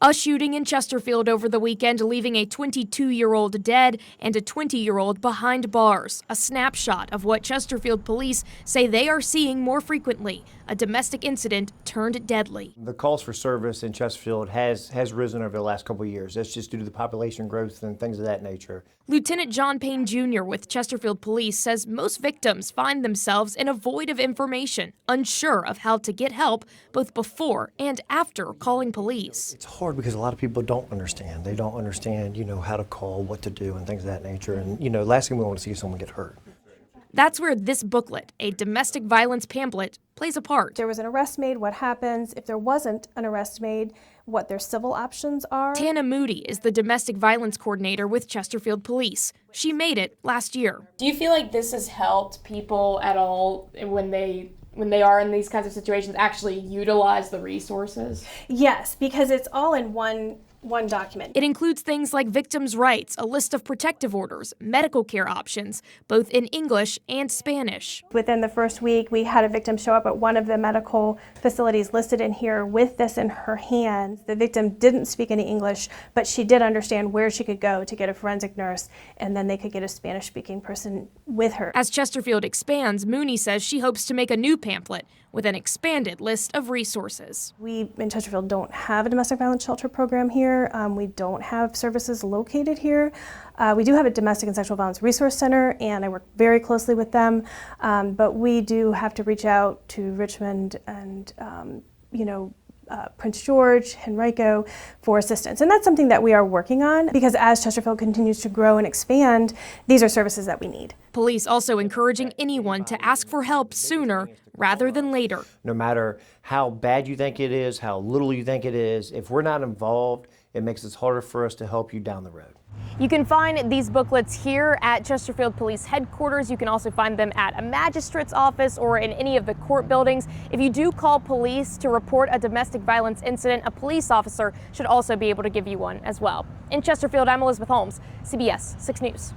A shooting in Chesterfield over the weekend, leaving a 22-year-old dead and a 20-year-old behind bars. A snapshot of what Chesterfield Police say they are seeing more frequently. A domestic incident turned deadly. The calls for service in Chesterfield has risen over the last couple of years. That's just due to the population growth and things of that nature. Lieutenant John Payne Jr. with Chesterfield Police says most victims find themselves in a void of information, unsure of how to get help both before and after calling police. It's hard because a lot of people don't understand. They don't understand, how to call, what to do, and things of that nature. And, last thing we want to see is someone get hurt. That's where this booklet, a domestic violence pamphlet, plays a part. There was an arrest made, what happens? If there wasn't an arrest made, what their civil options are. Tana Moody is the domestic violence coordinator with Chesterfield Police. She made it last year. Do you feel like this has helped people at all when they are in these kinds of situations actually utilize the resources? Yes, because it's all in one document. It includes things like victims' rights, a list of protective orders, medical care options, both in English and Spanish. Within the first week, we had a victim show up at one of the medical facilities listed in here with this in her hands. The victim didn't speak any English, but she did understand where she could go to get a forensic nurse, and then they could get a Spanish-speaking person with her. As Chesterfield expands, Mooney says she hopes to make a new pamphlet with an expanded list of resources. We in Chesterfield don't have a domestic violence shelter program here. We don't have services located here. We do have a domestic and sexual violence resource center, and I work very closely with them. But we do have to reach out to Richmond and, Prince George, Henrico for assistance. And that's something that we are working on because as Chesterfield continues to grow and expand, these are services that we need. Police also encouraging anyone to ask for help sooner rather than later. No matter how bad you think it is, how little you think it is, if we're not involved, it makes it harder for us to help you down the road. You can find these booklets here at Chesterfield Police headquarters. You can also find them at a magistrate's office or in any of the court buildings. If you do call police to report a domestic violence incident, a police officer should also be able to give you one as well. In Chesterfield, I'm Elizabeth Holmes, CBS 6 News.